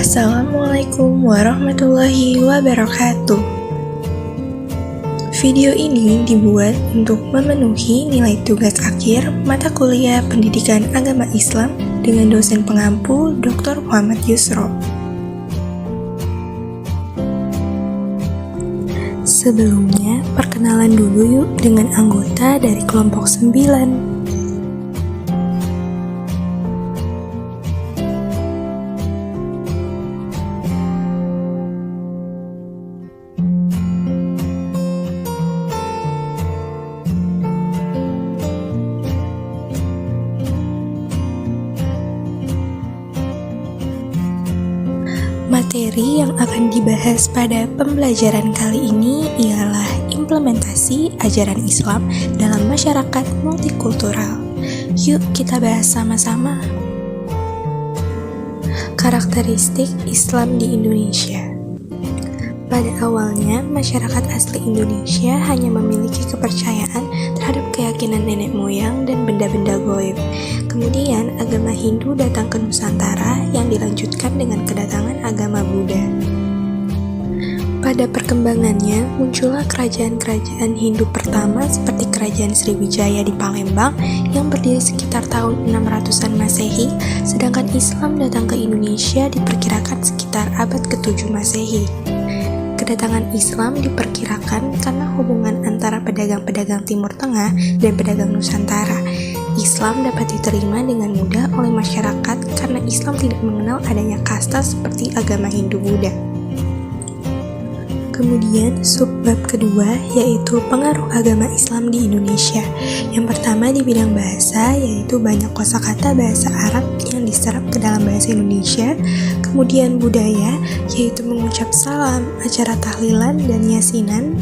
Assalamualaikum warahmatullahi wabarakatuh. Video ini dibuat untuk memenuhi nilai tugas akhir mata kuliah Pendidikan Agama Islam dengan dosen pengampu Dr. Muhammad Yusro. Sebelumnya, perkenalan dulu yuk dengan anggota dari kelompok 9. Materi yang akan dibahas pada pembelajaran kali ini ialah implementasi ajaran Islam dalam masyarakat multikultural. Yuk kita bahas sama-sama. Karakteristik Islam di Indonesia. Pada awalnya, masyarakat asli Indonesia hanya memiliki kepercayaan terhadap keyakinan nenek moyang dan benda-benda gaib. Kemudian, agama Hindu datang ke Nusantara yang dilanjutkan dengan kedatangan agama Buddha. Pada perkembangannya, muncullah kerajaan-kerajaan Hindu pertama seperti Kerajaan Sriwijaya di Palembang yang berdiri sekitar tahun 600-an Masehi, sedangkan Islam datang ke Indonesia diperkirakan sekitar abad ke-7 Masehi. Kedatangan Islam diperkirakan karena hubungan antara pedagang-pedagang Timur Tengah dan pedagang Nusantara. Islam dapat diterima dengan mudah oleh masyarakat karena Islam tidak mengenal adanya kasta seperti agama Hindu-Buddha. Kemudian, subbab kedua yaitu pengaruh agama Islam di Indonesia. Yang pertama di bidang bahasa, yaitu banyak kosakata bahasa Arab yang diserap ke dalam bahasa Indonesia. Kemudian budaya, yaitu mengucap salam, acara tahlilan, dan yasinan.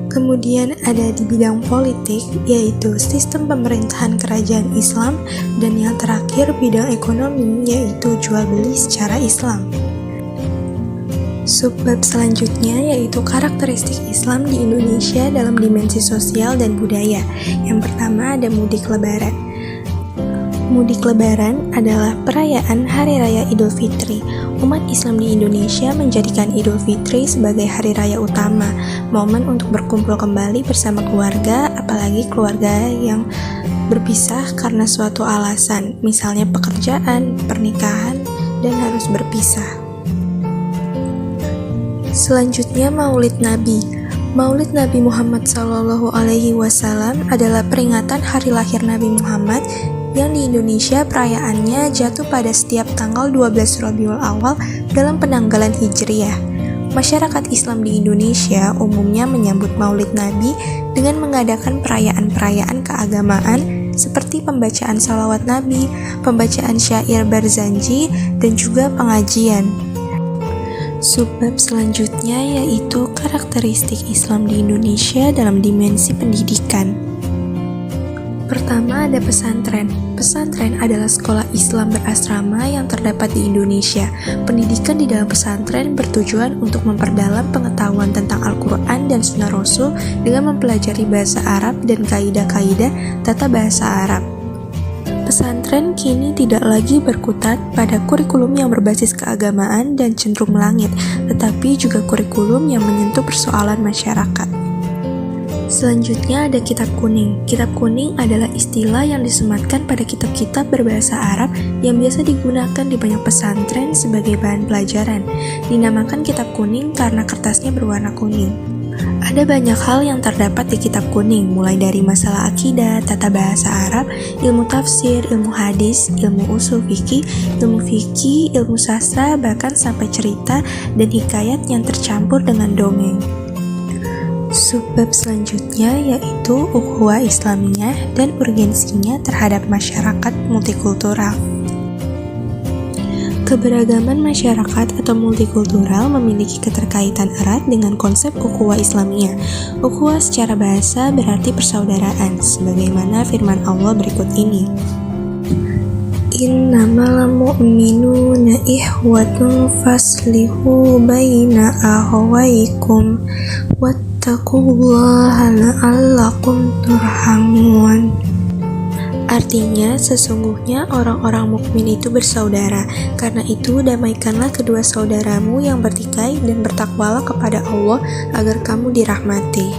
Kemudian ada di bidang politik, yaitu sistem pemerintahan kerajaan Islam. Dan yang terakhir bidang ekonomi, yaitu jual beli secara Islam. Subbab selanjutnya yaitu karakteristik Islam di Indonesia dalam dimensi sosial dan budaya. Yang pertama ada mudik lebaran. Mudik lebaran adalah perayaan Hari Raya Idul Fitri. Umat Islam di Indonesia menjadikan Idul Fitri sebagai hari raya utama, momen untuk berkumpul kembali bersama keluarga, apalagi keluarga yang berpisah karena suatu alasan, misalnya pekerjaan, pernikahan, dan harus berpisah. Selanjutnya Maulid Nabi. Maulid Nabi Muhammad SAW adalah peringatan hari lahir Nabi Muhammad yang di Indonesia perayaannya jatuh pada setiap tanggal 12 Rabiul Awal dalam penanggalan Hijriyah. Masyarakat Islam di Indonesia umumnya menyambut Maulid Nabi dengan mengadakan perayaan-perayaan keagamaan seperti pembacaan salawat Nabi, pembacaan syair berzanji, dan juga pengajian. Subbab selanjutnya yaitu karakteristik Islam di Indonesia dalam dimensi pendidikan. Pertama ada pesantren. Pesantren adalah sekolah Islam berasrama yang terdapat di Indonesia. Pendidikan di dalam pesantren bertujuan untuk memperdalam pengetahuan tentang Al-Quran dan Sunnah Rasul dengan mempelajari bahasa Arab dan kaidah-kaidah tata bahasa Arab. Pesantren kini tidak lagi berkutat pada kurikulum yang berbasis keagamaan dan cenderung melangit, tetapi juga kurikulum yang menyentuh persoalan masyarakat. Selanjutnya ada kitab kuning. Kitab kuning adalah istilah yang disematkan pada kitab-kitab berbahasa Arab yang biasa digunakan di banyak pesantren sebagai bahan pelajaran. Dinamakan kitab kuning karena kertasnya berwarna kuning. Ada banyak hal yang terdapat di kitab kuning, mulai dari masalah akidah, tata bahasa Arab, ilmu tafsir, ilmu hadis, ilmu usul fikih, ilmu sastra, bahkan sampai cerita dan hikayat yang tercampur dengan dongeng. Subbab selanjutnya yaitu ukhuwah Islamiyah dan urgensinya terhadap masyarakat multikultural. Keberagaman masyarakat atau multikultural memiliki keterkaitan erat dengan konsep ukhuwah Islamiyah. Ukhuwah secara bahasa berarti persaudaraan, sebagaimana firman Allah berikut ini. Innamal mu'minuna ikhwatun faslihu baina akhawaykum wattaqullaha la'allakum turhamun. Artinya, sesungguhnya orang-orang mukmin itu bersaudara. Karena itu, damaikanlah kedua saudaramu yang bertikai dan bertakwalah kepada Allah agar kamu dirahmati.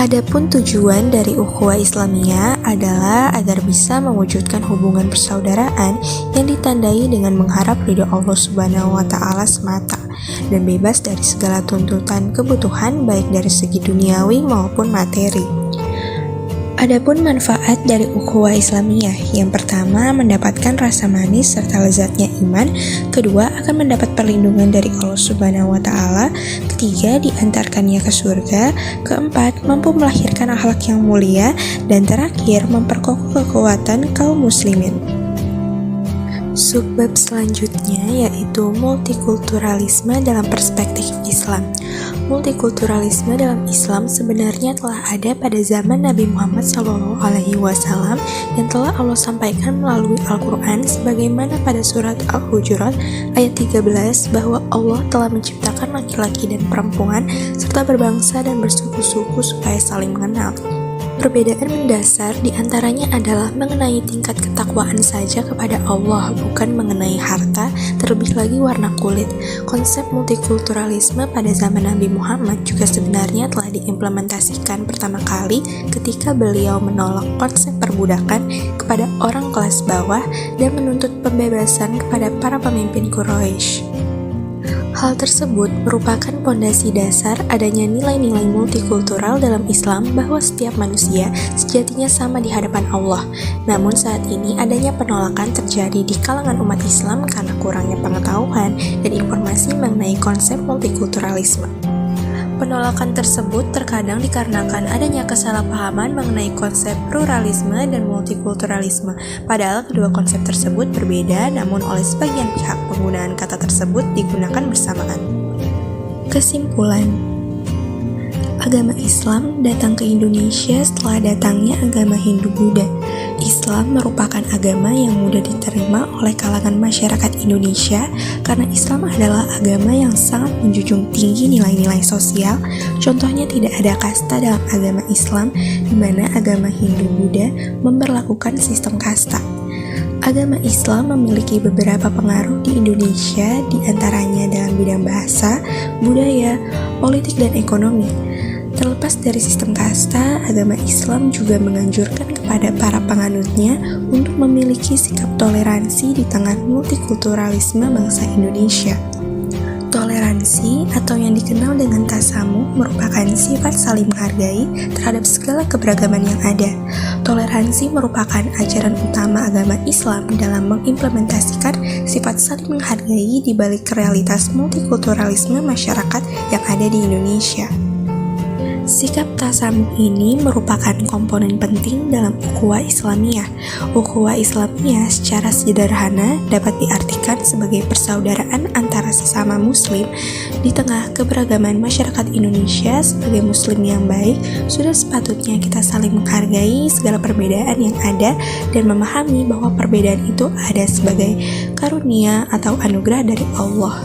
Adapun tujuan dari ukhuwah Islamiyah adalah agar bisa mewujudkan hubungan persaudaraan yang ditandai dengan mengharap ridho Allah Subhanahu wa Ta'ala semata dan bebas dari segala tuntutan kebutuhan baik dari segi duniawi maupun materi. Adapun manfaat dari ukhuwah Islamiyah, yang pertama mendapatkan rasa manis serta lezatnya iman, kedua akan mendapat perlindungan dari Allah Subhanahu wa Ta'ala, ketiga diantarkannya ke surga, keempat mampu melahirkan akhlak yang mulia, dan terakhir memperkokoh kekuatan kaum muslimin. Subbab selanjutnya yaitu multikulturalisme dalam perspektif Islam. Multikulturalisme dalam Islam sebenarnya telah ada pada zaman Nabi Muhammad SAW yang telah Allah sampaikan melalui Al-Quran sebagaimana pada surat Al-Hujurat ayat 13 bahwa Allah telah menciptakan laki-laki dan perempuan serta berbangsa dan bersuku-suku supaya saling mengenal. Perbedaan mendasar diantaranya adalah mengenai tingkat ketakwaan saja kepada Allah, bukan mengenai harta, terlebih lagi warna kulit. Konsep multikulturalisme pada zaman Nabi Muhammad juga sebenarnya telah diimplementasikan pertama kali ketika beliau menolak konsep perbudakan kepada orang kelas bawah dan menuntut pembebasan kepada para pemimpin Quraisy. Hal tersebut merupakan pondasi dasar adanya nilai-nilai multikultural dalam Islam bahwa setiap manusia sejatinya sama di hadapan Allah. Namun saat ini adanya penolakan terjadi di kalangan umat Islam karena kurangnya pengetahuan dan informasi mengenai konsep multikulturalisme. Penolakan tersebut terkadang dikarenakan adanya kesalahpahaman mengenai konsep pluralisme dan multikulturalisme. Padahal kedua konsep tersebut berbeda, namun oleh sebagian pihak penggunaan kata tersebut digunakan bersamaan. Kesimpulan, agama Islam datang ke Indonesia setelah datangnya agama Hindu-Buddha. Islam merupakan agama yang mudah diterima oleh kalangan masyarakat Indonesia karena Islam adalah agama yang sangat menjunjung tinggi nilai-nilai sosial. Contohnya tidak ada kasta dalam agama Islam, di mana agama Hindu-Buddha memberlakukan sistem kasta. Agama Islam memiliki beberapa pengaruh di Indonesia, di antaranya dalam bidang bahasa, budaya, politik, dan ekonomi. Terlepas dari sistem kasta, agama Islam juga menganjurkan kepada para penganutnya untuk memiliki sikap toleransi di tengah multikulturalisme bangsa Indonesia. Toleransi atau yang dikenal dengan tasamuh merupakan sifat saling menghargai terhadap segala keberagaman yang ada. Toleransi merupakan ajaran utama agama Islam dalam mengimplementasikan sifat saling menghargai di balik realitas multikulturalisme masyarakat yang ada di Indonesia. Sikap tasamuh ini merupakan komponen penting dalam ukhuwah Islamiyah. Ukhuwah Islamiyah secara sederhana dapat diartikan sebagai persaudaraan antara sesama muslim. Di tengah keberagaman masyarakat Indonesia sebagai muslim yang baik, sudah sepatutnya kita saling menghargai segala perbedaan yang ada dan memahami bahwa perbedaan itu ada sebagai karunia atau anugerah dari Allah.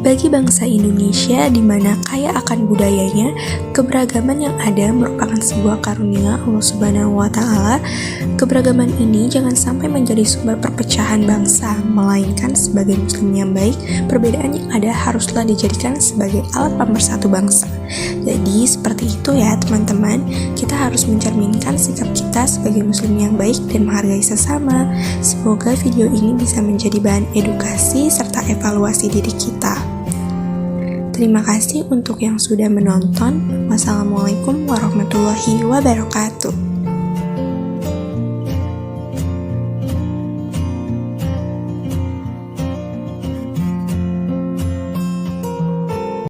Bagi bangsa Indonesia di mana kaya akan budayanya, keberagaman yang ada merupakan sebuah karunia Allah Subhanahu wa Ta'ala. Keberagaman ini jangan sampai menjadi sumber perpecahan bangsa, melainkan sebagai muslim yang baik, perbedaan yang ada haruslah dijadikan sebagai alat pemersatu bangsa. Jadi seperti itu ya teman-teman, kita harus mencerminkan sikap kita sebagai muslim yang baik dan menghargai sesama. Semoga video ini bisa menjadi bahan edukasi serta evaluasi diri kita. Terima kasih untuk yang sudah menonton. Wassalamualaikum warahmatullahi wabarakatuh.